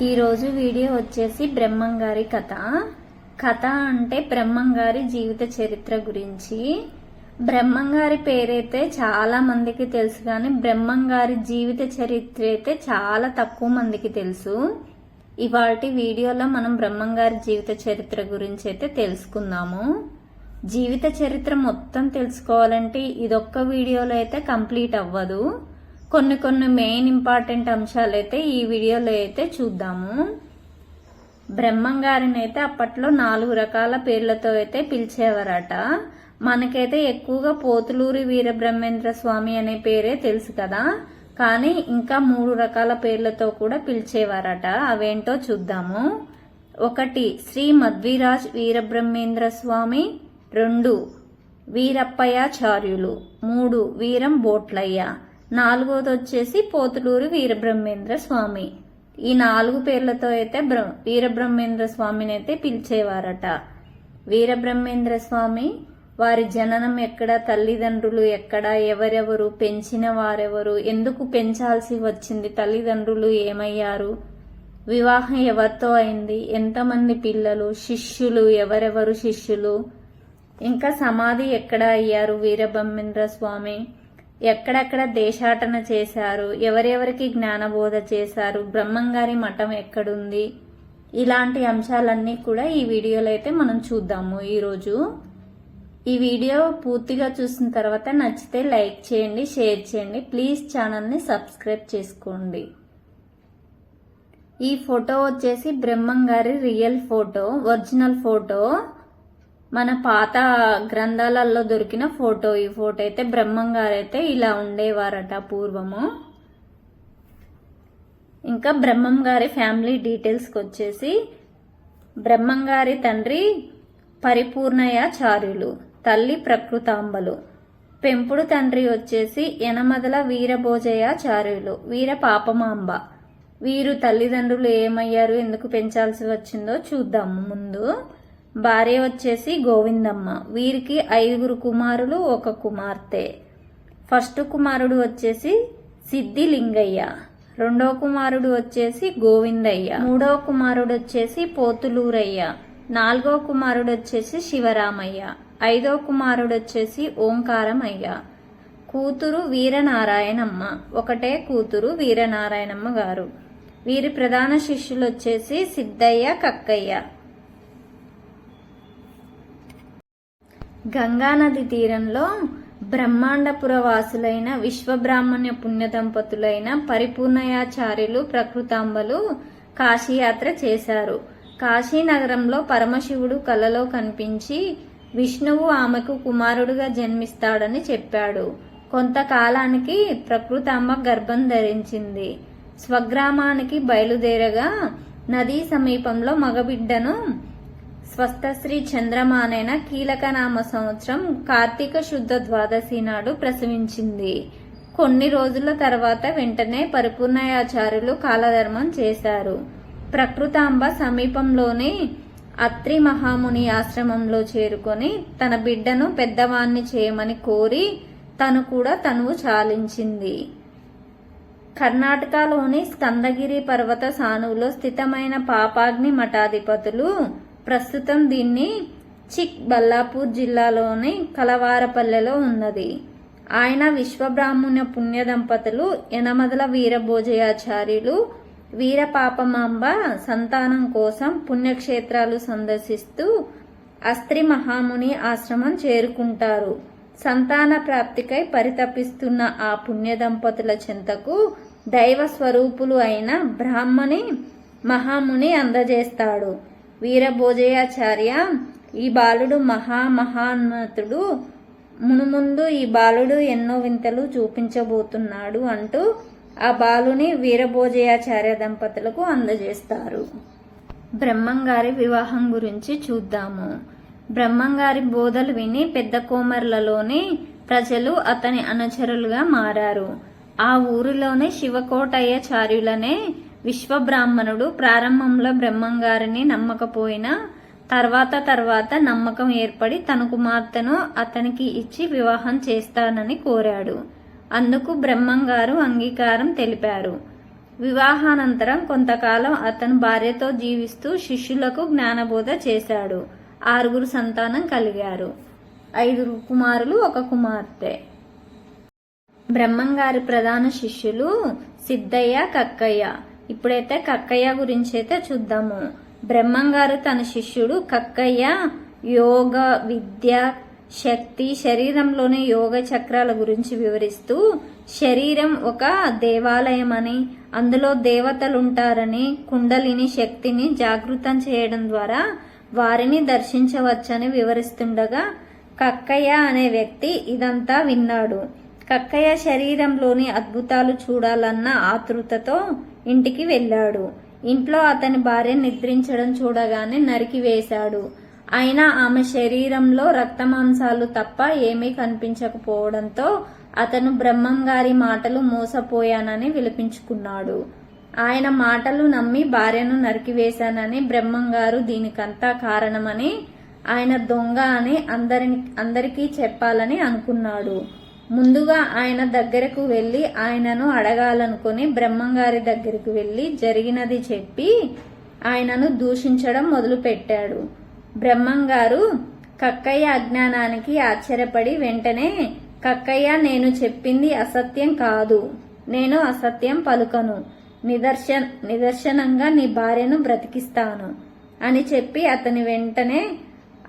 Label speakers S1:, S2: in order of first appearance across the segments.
S1: ఈరోజు వీడియో వచ్చేసి బ్రహ్మంగారి కథ అంటే బ్రహ్మంగారి జీవిత చరిత్ర గురించి. బ్రహ్మంగారి పేరైతే చాలా మందికి తెలుసు, కానీ బ్రహ్మంగారి జీవిత చరిత్ర అయితే చాలా తక్కువ మందికి తెలుసు. ఇవాల్టి వీడియోలో మనం బ్రహ్మంగారి జీవిత చరిత్ర గురించి అయితే తెలుసుకుందాము. జీవిత చరిత్ర మొత్తం తెలుసుకోవాలంటే ఇదొక్క వీడియోలో అయితే కంప్లీట్ అవ్వదు. కొన్ని మెయిన్ ఇంపార్టెంట్ అంశాలు అయితే ఈ వీడియోలో అయితే చూద్దాము. బ్రహ్మంగారిని అయితే అప్పట్లో 4 రకాల పేర్లతో అయితే పిలిచేవారట. మనకైతే ఎక్కువగా పోతులూరి వీరబ్రహ్మేంద్ర స్వామి అనే పేరే తెలుసు కదా, కానీ ఇంకా 3 రకాల పేర్లతో కూడా పిలిచేవారట. అవేంటో చూద్దాము. 1 శ్రీ మధ్విరాజ్ వీరబ్రహ్మేంద్ర స్వామి, 2 వీరప్పయాచార్యులు, 3 వీరం బోట్లయ్య, 4వది వచ్చేసి పోతులూరి వీరబ్రహ్మేంద్ర స్వామి. ఈ 4 పేర్లతో అయితే వీరబ్రహ్మేంద్ర స్వామిని అయితే పిలిచేవారట. వీరబ్రహ్మేంద్ర స్వామి వారి జననం ఎక్కడ, తల్లిదండ్రులు ఎక్కడ, ఎవరెవరు, పెంచిన వారెవరు, ఎందుకు పెంచాల్సి వచ్చింది, తల్లిదండ్రులు ఏమయ్యారు, వివాహం ఎవరితో అయింది, ఎంతమంది పిల్లలు, శిష్యులు ఎవరెవరు శిష్యులు, ఇంకా సమాధి ఎక్కడ అయ్యారు వీరబ్రహ్మేంద్ర స్వామి, ఎక్కడెక్కడ దేశాటన చేశారు, ఎవరెవరికి జ్ఞానబోధ చేశారు, బ్రహ్మంగారి మఠం ఎక్కడుంది, ఇలాంటి అంశాలన్నీ కూడా ఈ వీడియోలో అయితే మనం చూద్దాము. ఈరోజు ఈ వీడియో పూర్తిగా చూసిన తర్వాత నచ్చితే లైక్ చేయండి, షేర్ చేయండి, ప్లీజ్ ఛానల్ని సబ్స్క్రైబ్ చేసుకోండి. ఈ ఫోటో వచ్చేసి బ్రహ్మంగారి రియల్ ఫోటో, ఒరిజినల్ ఫోటో, మన పాత గ్రంథాలలో దొరికిన ఫోటో. ఈ ఫోటో అయితే బ్రహ్మంగారు అయితే ఇలా ఉండేవారట పూర్వము. ఇంకా బ్రహ్మంగారి ఫ్యామిలీ డీటెయిల్స్కి వచ్చేసి బ్రహ్మంగారి తండ్రి పరిపూర్ణయాచార్యులు, తల్లి ప్రకృతాంబలు, పెంపుడు తండ్రి వచ్చేసి యనమదల వీరభోజయాచార్యులు, వీర పాపమాంబ. వీరు తల్లిదండ్రులు ఏమయ్యారు, ఎందుకు పెంచాల్సి వచ్చిందో చూద్దాము. ముందు భార్య వచ్చేసి గోవిందమ్మ. వీరికి 5 కుమారులు, 1 కుమార్తె. ఫస్ట్ కుమారుడు వచ్చేసి సిద్ధిలింగయ్య, 2వ కుమారుడు వచ్చేసి గోవిందయ్య, 3వ కుమారుడు వచ్చేసి పోతులూరయ్య, 4వ కుమారుడు వచ్చేసి శివరామయ్య, 5వ కుమారుడు వచ్చేసి ఓంకారమయ్య. కూతురు వీరనారాయణమ్మ, ఒకటే కూతురు వీరనారాయణమ్మ గారు. వీరి ప్రధాన శిష్యులు వచ్చేసి సిద్ధయ్య, కక్కయ్య. గంగానది తీరంలో బ్రహ్మాండపుర వాసులైన విశ్వబ్రాహ్మణ్య పుణ్య దంపతులైన పరిపూర్ణయాచార్యులు, ప్రకృతాంబలు కాశీయాత్ర చేశారు. కాశీనగరంలో పరమశివుడు కలలో కనిపించి విష్ణువు ఆమెకు కుమారుడుగా జన్మిస్తాడని చెప్పాడు. కొంతకాలానికి ప్రకృతాంబ గర్భం ధరించింది. స్వగ్రామానికి బయలుదేరగా నదీ సమీపంలో మగబిడ్డను స్వస్థశ్రీ చంద్రమానైన కీలకనామ సంవత్సరం కార్తీక శుద్ధ ద్వాదశి నాడు ప్రసవించింది. కొన్ని రోజుల తర్వాత వెంటనే పరిపూర్ణయాచార్యులు కాలధర్మం చేశారు. ప్రకృతాంబ సమీపంలోని అత్రి మహాముని ఆశ్రమంలో చేరుకొని తన బిడ్డను పెద్దవాణ్ణి చేయమని కోరి తను కూడా తనువు చాలించింది. కర్ణాటకలోని స్కందగిరి పర్వత సానువులో స్థితమైన పాపాగ్ని మఠాధిపతులు ప్రస్తుతం దీన్ని చిక్ బల్లాపూర్ జిల్లాలోని కలవారపల్లెలో ఉన్నది. ఆయన విశ్వబ్రాహ్మణ్య పుణ్య దంపతులు యనమదల వీరభోజయాచార్యులు, వీరపాపమాంబ సంతానం కోసం పుణ్యక్షేత్రాలు సందర్శిస్తూ అస్త్రి మహాముని ఆశ్రమం చేరుకుంటారు. సంతాన ప్రాప్తికై పరితపిస్తున్న ఆ పుణ్య దంపతుల చెంతకు దైవ స్వరూపులు అయిన బ్రాహ్మణి మహాముని అందజేస్తాడు. వీరభోజయాచార్య, ఈ బాలుడు మహామహాన్మతుడు, మునుముందు ఈ బాలుడు ఎన్నో వింతలు చూపించబోతున్నాడు అంటూ ఆ బాలుని వీరభోజయాచార్య దంపతులకు అందజేస్తారు. బ్రహ్మంగారి వివాహం గురించి చూద్దాము. బ్రహ్మంగారి బోధలు విని పెద్ద కోమర్లలోని ప్రజలు అతని అనుచరులుగా మారారు. ఆ ఊరిలోనే శివకోటయ్యాచార్యులనే విశ్వబ్రాహ్మణుడు ప్రారంభంలో బ్రహ్మంగారిని నమ్మకపోయినా తర్వాత నమ్మకం ఏర్పడి తన కుమార్తెను అతనికి ఇచ్చి వివాహం చేస్తానని కోరాడు. అందుకు బ్రహ్మంగారు అంగీకారం తెలిపారు. వివాహానంతరం కొంతకాలం అతను భార్యతో జీవిస్తూ శిష్యులకు జ్ఞానబోధ చేశాడు. 6 సంతానం కలిగారు. 5 కుమారులు, 1 కుమార్తె. బ్రహ్మంగారి ప్రధాన శిష్యులు సిద్ధయ్య, కక్కయ్య. ఇప్పుడైతే కక్కయ్య గురించి అయితే చూద్దాము. బ్రహ్మంగారు తన శిష్యుడు కక్కయ్య యోగ విద్య, శక్తి, శరీరంలోని యోగ చక్రాల గురించి వివరిస్తూ శరీరం ఒక దేవాలయమని, అందులో దేవతలుంటారని, కుండలిని శక్తిని జాగృతం చేయడం ద్వారా వారిని దర్శించవచ్చని వివరిస్తుండగా కక్కయ్య అనే వ్యక్తి ఇదంతా విన్నాడు. కక్కయ్య శరీరంలోని అద్భుతాలు చూడాలన్న ఆతృతతో ఇంటికి వెళ్ళాడు. ఇంట్లో అతని భార్య నిద్రించడం చూడగానే నరికివేశాడు. అయినా ఆమె శరీరంలో రక్తమాంసాలు తప్ప ఏమీ కనిపించకపోవడంతో అతను బ్రహ్మంగారి మాటలు మోసపోయానని విలపించుకున్నాడు. ఆయన మాటలు నమ్మి భార్యను నరికివేశానని, బ్రహ్మంగారు దీనికంతా కారణమని, ఆయన దొంగ అని అందరికీ చెప్పాలని అనుకున్నాడు. ముందుగా ఆయన దగ్గరకు వెళ్లి ఆయనను అడగాలనుకుని బ్రహ్మంగారి దగ్గరకు వెళ్లి జరిగినది చెప్పి ఆయనను దూషించడం మొదలుపెట్టాడు. బ్రహ్మంగారు కక్కయ్య అజ్ఞానానికి ఆశ్చర్యపడి వెంటనే, కక్కయ్య, నేను చెప్పింది అసత్యం కాదు, నేను అసత్యం పలుకను, నిదర్శనంగా నీ భార్యను బ్రతికిస్తాను అని చెప్పి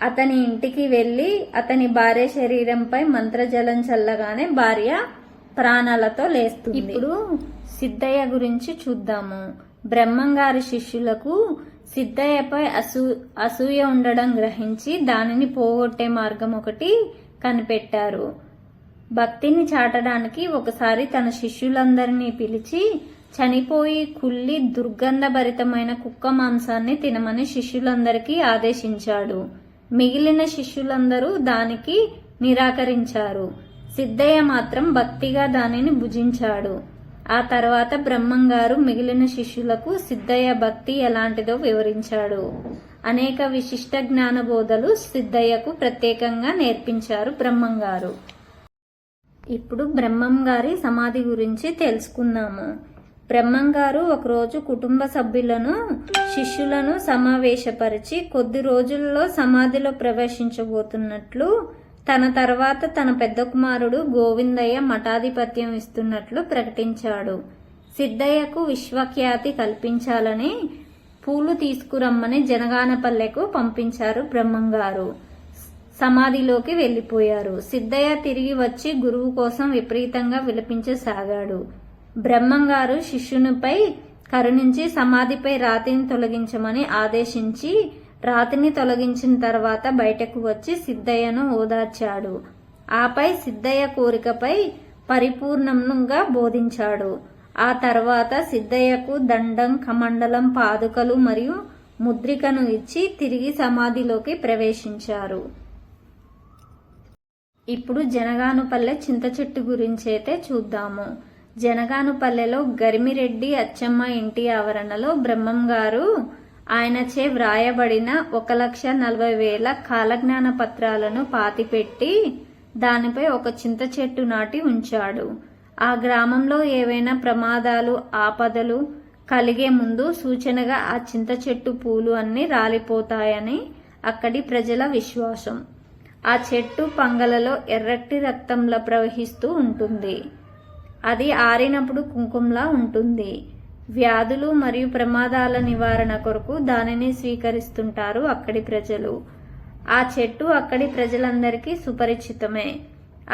S1: అతని ఇంటికి వెళ్లి అతని భార్య శరీరంపై మంత్రజలం చల్లగానే భార్య ప్రాణాలతో లేస్తుంది. ఇప్పుడు సిద్ధయ్య గురించి చూద్దాము. బ్రహ్మంగారి శిష్యులకు సిద్ధయ్యపై అసూయ ఉండడం గ్రహించి దానిని పోగొట్టే మార్గం ఒకటి కనిపెట్టారు. భక్తిని చాటడానికి ఒకసారి తన శిష్యులందరినీ పిలిచి చనిపోయి కుళ్ళి దుర్గంధభరితమైన కుక్క మాంసాన్ని తినమని శిష్యులందరికీ ఆదేశించాడు. మిగిలిన శిష్యులందరూ దానికి నిరాకరించారు. సిద్ధయ్య మాత్రం భక్తిగా దానిని భుజించాడు. ఆ తర్వాత బ్రహ్మంగారు మిగిలిన శిష్యులకు సిద్ధయ్య భక్తి ఎలాంటిదో వివరించాడు. అనేక విశిష్ట జ్ఞాన బోధలు సిద్ధయ్యకు ప్రత్యేకంగా నేర్పించారు బ్రహ్మంగారు. ఇప్పుడు బ్రహ్మంగారి సమాధి గురించి తెలుసుకుందాము. బ్రహ్మంగారు ఒకరోజు కుటుంబ సభ్యులను, శిష్యులను సమావేశపరిచి కొద్ది రోజుల్లో సమాధిలో ప్రవేశించబోతున్నట్లు, తన తర్వాత తన పెద్ద కుమారుడు గోవిందయ్య మఠాధిపత్యం ఇస్తున్నట్లు ప్రకటించాడు. సిద్ధయ్యకు విశ్వఖ్యాతి కల్పించాలని పూలు తీసుకురమ్మని జనగానపల్లెకు పంపించారు బ్రహ్మంగారు. సమాధిలోకి వెళ్లిపోయారు. సిద్ధయ్య తిరిగి వచ్చి గురువు కోసం విపరీతంగా విలపించసాగాడు. బ్రహ్మంగారు శిష్యునిపై కరుణించి సమాధిపై రాతిని తొలగించమని ఆదేశించి రాతిని తొలగించిన తర్వాత బయటకు వచ్చి సిద్ధయ్యను ఓదార్చాడు. ఆపై సిద్ధయ్య కోరికపై పరిపూర్ణంగా బోధించాడు. ఆ తర్వాత సిద్ధయ్యకు దండం, కమండలం, పాదుకలు మరియు ముద్రికను ఇచ్చి తిరిగి సమాధిలోకి ప్రవేశించారు. ఇప్పుడు జనగానుపల్లె చింత చెట్టు గురించి అయితే చూద్దాము. జనగానుపల్లెలో గరిమిరెడ్డి అచ్చమ్మ ఇంటి ఆవరణలో బ్రహ్మంగారు ఆయనచే వ్రాయబడిన 1,40,000 కాలజ్ఞాన పత్రాలను పాతిపెట్టి దానిపై ఒక చింత చెట్టు నాటి ఉంచాడు. ఆ గ్రామంలో ఏవైనా ప్రమాదాలు, ఆపదలు కలిగే ముందు సూచనగా ఆ చింత చెట్టు పూలు అన్నీ రాలిపోతాయని అక్కడి ప్రజల విశ్వాసం. ఆ చెట్టు పంగలలో ఎర్రటి రక్తంలా ప్రవహిస్తూ ఉంటుంది. అది ఆరినప్పుడు కుంకుమలా ఉంటుంది. వ్యాధులు మరియు ప్రమాదాల నివారణ కొరకు దానిని స్వీకరిస్తుంటారు అక్కడి ప్రజలు. ఆ చెట్టు అక్కడి ప్రజలందరికీ సుపరిచితమే.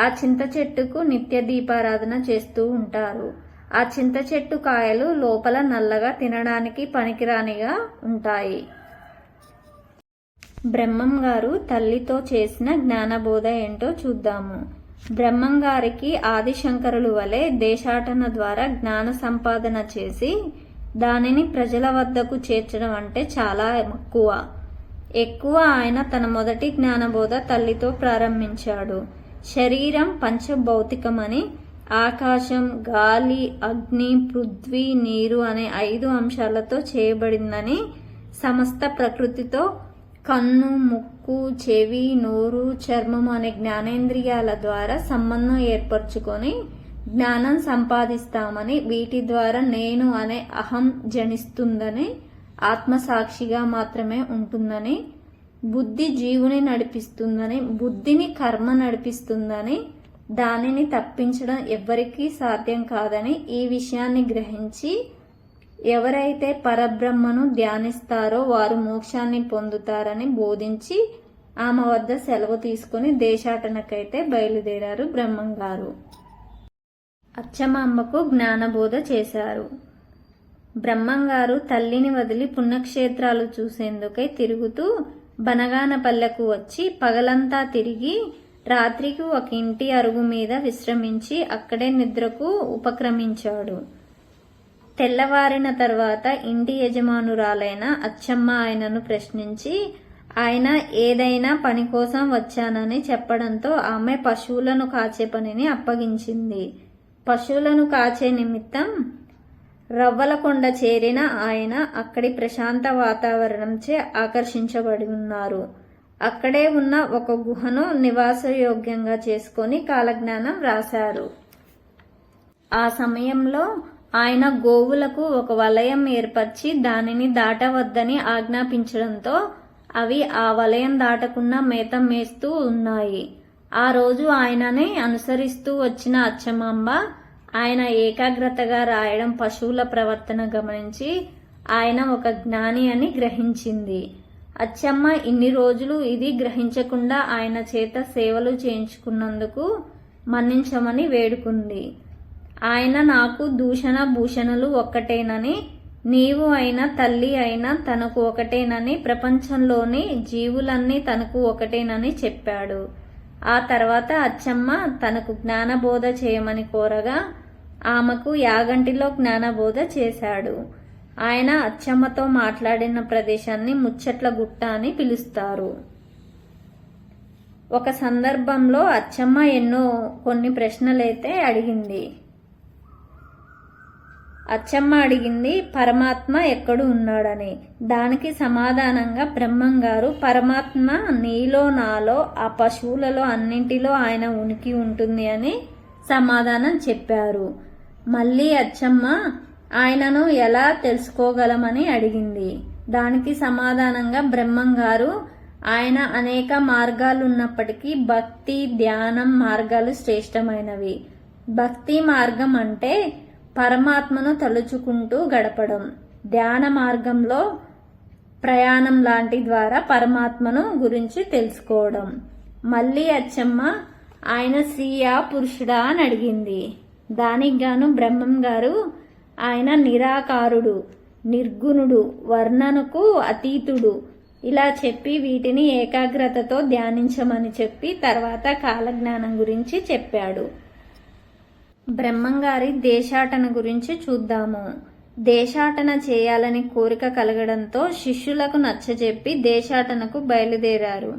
S1: ఆ చింత చెట్టుకు నిత్య దీపారాధన చేస్తూ ఉంటారు. ఆ చింత చెట్టు కాయలు లోపల నల్లగా తినడానికి పనికిరానిగా ఉంటాయి. బ్రహ్మంగారు తల్లితో చేసిన జ్ఞానబోధ ఏంటో చూద్దాము. బ్రహ్మంగారికి ఆదిశంకరులు వలె దేశాటన ద్వారా జ్ఞాన సంపాదన చేసి దానిని ప్రజల వద్దకు చేర్చడం అంటే చాలా ఎక్కువ. ఆయన తన మొదటి జ్ఞానబోధ తల్లితో ప్రారంభించాడు. శరీరం పంచభౌతికమని, ఆకాశం, గాలి, అగ్ని, పృథ్వీ, నీరు అనే 5 అంశాలతో చేయబడిందని, సమస్త ప్రకృతితో కన్ను, ముక్కు, చెవి, నోరు, చర్మం అనే జ్ఞానేంద్రియాల ద్వారా సంబంధం ఏర్పరచుకొని జ్ఞానం సంపాదిస్తామని, వీటి ద్వారా నేను అనే అహం జనిస్తుందని, ఆత్మసాక్షిగా మాత్రమే ఉంటుందని, బుద్ధి జీవుని నడిపిస్తుందని, బుద్ధిని కర్మ నడిపిస్తుందని, దానిని తప్పించడం ఎవ్వరికీ సాధ్యం కాదని ఈ విషయాన్ని గ్రహించి ఎవరైతే పరబ్రహ్మను ధ్యానిస్తారో వారు మోక్షాన్ని పొందుతారని బోధించి ఆమె వద్ద సెలవు తీసుకుని దేశాటనకైతే బయలుదేరారు బ్రహ్మంగారు. అచ్చమాంబకు జ్ఞానబోధ చేశారు. బ్రహ్మంగారు తల్లిని వదిలి పుణ్యక్షేత్రాలు చూసేందుకై తిరుగుతూ బనగానపల్లెకు వచ్చి పగలంతా తిరిగి రాత్రికి ఒక ఇంటి అరుగు మీద విశ్రమించి అక్కడే నిద్రకు ఉపక్రమించాడు. తెల్లవారిన తర్వాత ఇంటి యజమానురాలైన అచ్చమ్మ ఆయనను ప్రశ్నించి ఆయన ఏదైనా పని కోసం వచ్చానని చెప్పడంతో ఆమె పశువులను కాచే పనిని అప్పగించింది. పశువులను కాచే నిమిత్తం రవ్వలకొండ చేరిన ఆయన అక్కడి ప్రశాంత వాతావరణంచే ఆకర్షించబడి ఉన్నారు. అక్కడే ఉన్న ఒక గుహను నివాసయోగ్యంగా చేసుకొని కాలజ్ఞానం రాశారు. ఆ సమయంలో ఆయన గోవులకు ఒక వలయం ఏర్పరిచి దానిని దాటవద్దని ఆజ్ఞాపించడంతో అవి ఆ వలయం దాటకుండా మేత మేస్తూ ఉన్నాయి. ఆ రోజు ఆయనని అనుసరిస్తూ వచ్చిన అచ్చమాంబ ఆయన ఏకాగ్రతగా రాయడం, పశువుల ప్రవర్తన గమనించి ఆయన ఒక జ్ఞాని అని గ్రహించింది. అచ్చమ్మ ఇన్ని రోజులు ఇది గ్రహించకుండా ఆయన చేత సేవలు చేయించుకున్నందుకు మన్నించమని వేడుకుంది. ఆయన నాకు దూషణ భూషణలు ఒక్కటేనని, నీవు అయినా తల్లి అయినా తనకు ఒకటేనని, ప్రపంచంలోని జీవులన్నీ తనకు ఒకటేనని చెప్పాడు. ఆ తర్వాత అచ్చమ్మ తనకు జ్ఞానబోధ చేయమని కోరగా ఆమెకు యాగంటిలో జ్ఞానబోధ చేశాడు. ఆయన అచ్చమ్మతో మాట్లాడిన ప్రదేశాన్ని ముచ్చట్ల గుట్ట అని పిలుస్తారు. ఒక సందర్భంలో అచ్చమ్మ కొన్ని ప్రశ్నలైతే అడిగింది. అచ్చమ్మ అడిగింది పరమాత్మ ఎక్కడు ఉన్నాడని. దానికి సమాధానంగా బ్రహ్మంగారు పరమాత్మ నీలో నాలో ఆ పశువులలో అన్నింటిలో ఆయన ఉనికి ఉంటుంది అని సమాధానం చెప్పారు. మళ్ళీ అచ్చమ్మ ఆయనను ఎలా తెలుసుకోగలమని అడిగింది. దానికి సమాధానంగా బ్రహ్మంగారు ఆయన అనేక మార్గాలు ఉన్నప్పటికీ భక్తి ధ్యానం మార్గాలు శ్రేష్టమైనవి. భక్తి మార్గం అంటే పరమాత్మను తలుచుకుంటూ గడపడం, ధ్యాన మార్గంలో ప్రయాణం లాంటి ద్వారా పరమాత్మను గురించి తెలుసుకోవడం. మళ్ళీ అచ్చమ్మ ఆయన స్త్రీయా పురుషుడా అని అడిగింది. దానికి గాను బ్రహ్మం గారు ఆయన నిరాకారుడు, నిర్గుణుడు, వర్ణనకు అతీతుడు ఇలా చెప్పి వీటిని ఏకాగ్రతతో ధ్యానించమని చెప్పి తర్వాత కాలజ్ఞానం గురించి చెప్పాడు. బ్రహ్మంగారి దేశాటన గురించి చూద్దాము. దేశాటన చేయాలని కోరిక కలగడంతో శిష్యులకు నచ్చజెప్పి దేశాటనకు బయలుదేరారు.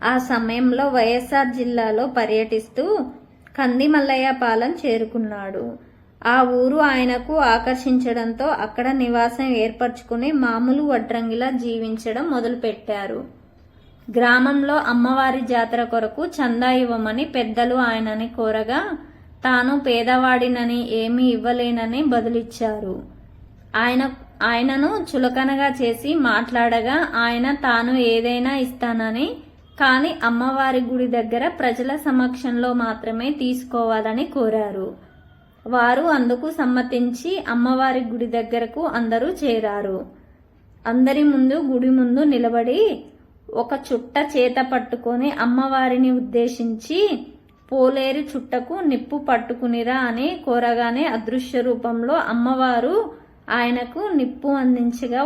S1: ఆ సమయంలో వైఎస్ఆర్ జిల్లాలో పర్యటిస్తూ కందిమల్లయ్యపాలెం చేరుకున్నాడు. ఆ ఊరు ఆయనకు ఆకర్షించడంతో అక్కడ నివాసం ఏర్పరచుకుని మామూలు వడ్రంగిలా జీవించడం మొదలుపెట్టారు. గ్రామంలో అమ్మవారి జాతర కొరకు చందా ఇవ్వమని పెద్దలు ఆయనని కోరగా తాను పేదవాడినని ఏమీ ఇవ్వలేనని బదులిచ్చారు. ఆయనను చులకనగా చేసి మాట్లాడగా ఆయన తాను ఏదైనా ఇస్తానని, కానీ అమ్మవారి గుడి దగ్గర ప్రజల సమక్షంలో మాత్రమే తీసుకోవాలని కోరారు. వారు అందుకు సమ్మతించి అమ్మవారి గుడి దగ్గరకు అందరూ చేరారు. అందరి ముందు గుడి ముందు నిలబడి ఒక చుట్ట చేత పట్టుకొని అమ్మవారిని ఉద్దేశించి పోలేరు చుట్టకు నిప్పు పట్టుకునిరా అని కోరగానే అదృశ్య రూపంలో అమ్మవారు ఆయనకు నిప్పు అందించగా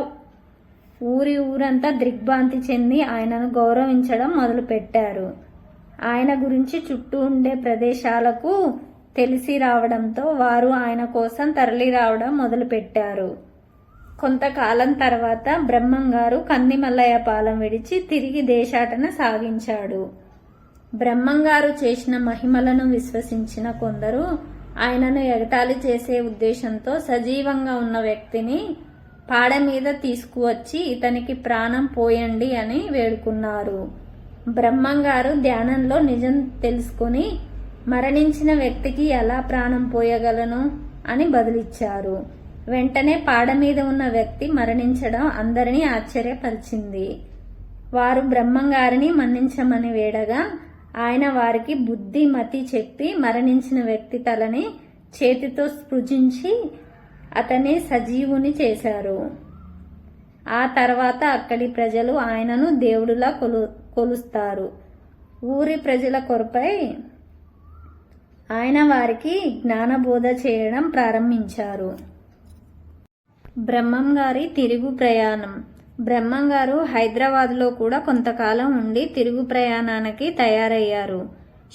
S1: ఊరంతా దిగ్భ్రాంతి చెంది ఆయనను గౌరవించడం మొదలుపెట్టారు. ఆయన గురించి చుట్టూ ఉండే ప్రదేశాలకు తెలిసి రావడంతో వారు ఆయన కోసం తరలి రావడం మొదలుపెట్టారు. కొంతకాలం తర్వాత బ్రహ్మంగారు కందిమల్లయ్యపాలెం విడిచి తిరిగి దేశాటన సాగించాడు. బ్రహ్మంగారు చేసిన మహిమలను విశ్వసించిన కొందరు ఆయనను ఎగతాళి చేసే ఉద్దేశంతో సజీవంగా ఉన్న వ్యక్తిని పాడ మీద తీసుకువచ్చి ఇతనికి ప్రాణం పోయండి అని వేడుకున్నారు. బ్రహ్మంగారు ధ్యానంలో నిజం తెలుసుకుని మరణించిన వ్యక్తికి ఎలా ప్రాణం పోయగలను అని బదులిచ్చారు. వెంటనే పాడ మీద ఉన్న వ్యక్తి మరణించడం అందరినీ ఆశ్చర్యపరిచింది. వారు బ్రహ్మంగారిని మన్నించమని వేడగా ఆయన వారికి బుద్ధి మతి చెప్పి మరణించిన వ్యక్తి తలని చేతితో స్పృశించి అతన్ని సజీవుని చేశారు. ఆ తర్వాత అక్కడి ప్రజలు ఆయనను దేవుడిలా కొలుస్తారు. ఊరి ప్రజల కొరపై ఆయన వారికి జ్ఞానబోధ చేయడం ప్రారంభించారు. బ్రహ్మంగారి తిరుగు ప్రయాణం. బ్రహ్మంగారు హైదరాబాద్లో కూడా కొంతకాలం ఉండి తిరుగు ప్రయాణానికి తయారయ్యారు.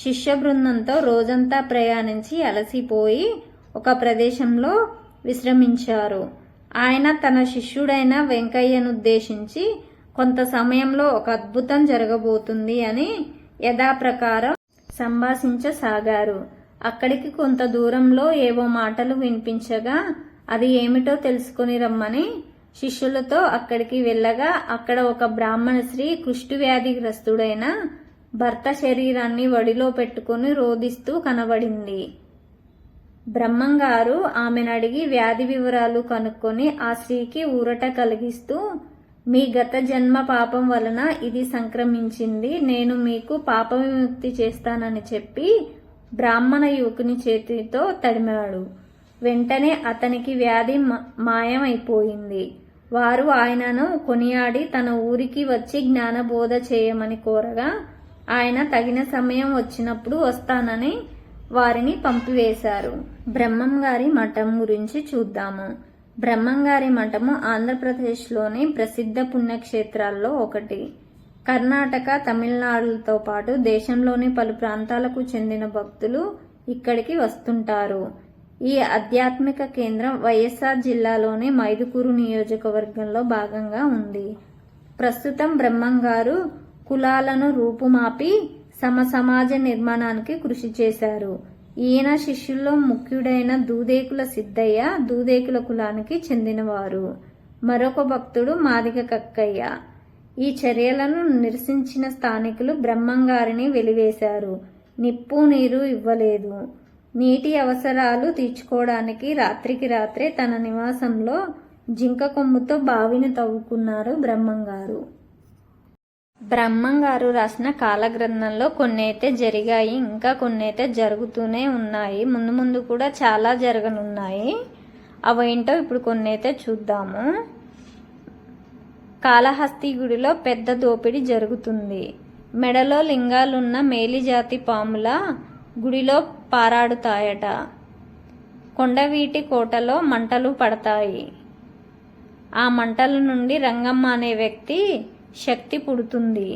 S1: శిష్య బృందంతో రోజంతా ప్రయాణించి అలసిపోయి ఒక ప్రదేశంలో విశ్రమించారు. ఆయన తన శిష్యుడైన వెంకయ్యనుద్దేశించి కొంత సమయంలో ఒక అద్భుతం జరగబోతుంది అని యథాప్రకారం సంభాషించసాగారు. అక్కడికి కొంత దూరంలో ఏవో మాటలు వినిపించగా అది ఏమిటో తెలుసుకుని రమ్మని శిష్యులతో అక్కడికి వెళ్ళగా అక్కడ ఒక బ్రాహ్మణ స్త్రీ కుష్ఠవ్యాధిగ్రస్తుడైన భర్త శరీరాన్ని వడిలో పెట్టుకుని రోదిస్తూ కనబడింది. బ్రహ్మంగారు ఆమెను అడిగి వ్యాధి వివరాలు కనుక్కొని ఆ స్త్రీకి ఊరట కలిగిస్తూ, మీ గత జన్మ పాపం వలన ఇది సంక్రమించింది, నేను మీకు పాప విముక్తి చేస్తానని చెప్పి బ్రాహ్మణ యువకుని చేతితో తడిమాడు. వెంటనే అతనికి వ్యాధి మాయమైపోయింది. వారు ఆయనను కొనియాడి తన ఊరికి వచ్చి జ్ఞానబోధ చేయమని కోరగా ఆయన తగిన సమయం వచ్చినప్పుడు వస్తానని వారిని పంపివేశారు. బ్రహ్మంగారి మఠం గురించి చూద్దాము. బ్రహ్మంగారి మఠము ఆంధ్రప్రదేశ్లోని ప్రసిద్ధ పుణ్యక్షేత్రాల్లో ఒకటి. కర్ణాటక, తమిళనాడులతో పాటు దేశంలోని పలు ప్రాంతాలకు చెందిన భక్తులు ఇక్కడికి వస్తుంటారు. ఈ ఆధ్యాత్మిక కేంద్రం వైఎస్ఆర్ జిల్లాలోని మైదుకూరు నియోజకవర్గంలో భాగంగా ఉంది. ప్రస్తుతం బ్రహ్మంగారు కులాలను రూపుమాపి సమాజ నిర్మాణానికి కృషి చేశారు. ఈయన శిష్యుల్లో ముఖ్యుడైన దూదేకుల సిద్ధయ్య దూదేకుల కులానికి చెందినవారు. మరొక భక్తుడు మాదిగ కక్కయ్య. ఈ చర్యలను నిరసించిన స్థానికులు బ్రహ్మంగారిని వెలివేశారు. నిప్పు నీరు ఇవ్వలేదు. నీటి అవసరాలు తీర్చుకోవడానికి రాత్రికి రాత్రే తన నివాసంలో జింక కొమ్ముతో బావిని తవ్వుకున్నారు బ్రహ్మంగారు. బ్రహ్మంగారు రాసిన కాలగ్రంథంలో కొన్ని అయితే జరిగాయి, ఇంకా కొన్ని అయితే జరుగుతూనే ఉన్నాయి. ముందు ముందు కూడా చాలా జరగనున్నాయి. అవేంటో ఇప్పుడు కొన్ని అయితే చూద్దాము. కాళహస్తి గుడిలో పెద్ద దోపిడీ జరుగుతుంది. మెడలో లింగాలున్న మేలిజాతి పాముల గుడిలో పారాడుతాయట. కొండవీటి కోటలో మంటలు పడతాయి. ఆ మంటల నుండి రంగమ్మ అనే వ్యక్తి శక్తి పుడుతుంది.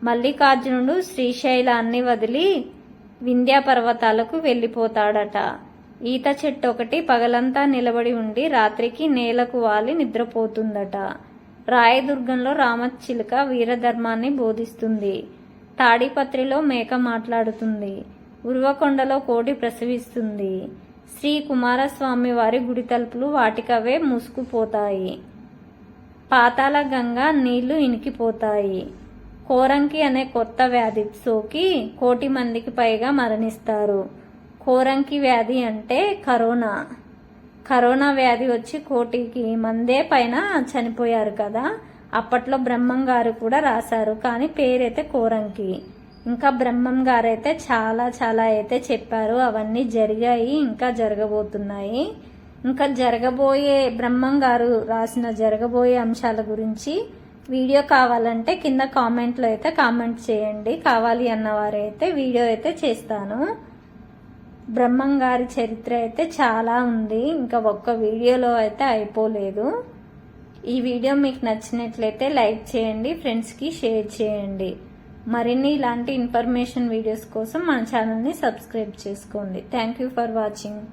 S1: మల్లికార్జునుడు శ్రీశైలాన్ని వదిలి వింధ్యా పర్వతాలకు వెళ్ళిపోతాడట. ఈత చెట్టు ఒకటి పగలంతా నిలబడి ఉండి రాత్రికి నేలకు వాలి నిద్రపోతుందట. రాయదుర్గంలో రామచిలుక వీరధర్మాన్ని బోధిస్తుంది. తాడిపత్రిలో మేక మాట్లాడుతుంది. ఉర్వకొండలో కోడి ప్రసవిస్తుంది. శ్రీ కుమారస్వామి వారి గుడి తలుపులు వాటికవే మూసుకుపోతాయి. పాతాళ గంగా నీళ్లు ఇనికిపోతాయి. కోరంకి అనే కొత్త వ్యాధి సోకి 1,00,00,000 మందికి పైగా మరణిస్తారు. కోరంకి వ్యాధి అంటే కరోనా వ్యాధి వచ్చి 1,00,00,000 మందే పైన చనిపోయారు కదా. అప్పట్లో బ్రహ్మం గారు కూడా రాశారు, కానీ పేరైతే కోరంకి. ఇంకా బ్రహ్మం గారు అయితే చాలా అయితే చెప్పారు. అవన్నీ జరిగాయి, ఇంకా జరగబోతున్నాయి. ఇంకా జరగబోయే బ్రహ్మం గారు రాసిన జరగబోయే అంశాల గురించి వీడియో కావాలంటే కింద కామెంట్లో అయితే కామెంట్ చేయండి. కావాలి అన్నవారైతే వీడియో అయితే చేస్తాను. బ్రహ్మం గారి చరిత్ర అయితే చాలా ఉంది, ఇంకా ఒక్క వీడియోలో అయితే అయిపోలేదు. ఈ వీడియో మీకు నచ్చినట్లయితే లైక్ చేయండి, ఫ్రెండ్స్కి షేర్ చేయండి. మరిన్ని ఇలాంటి ఇన్ఫర్మేషన్ వీడియోస్ కోసం మన ఛానల్ని సబ్స్క్రైబ్ చేసుకోండి. Thank you for watching.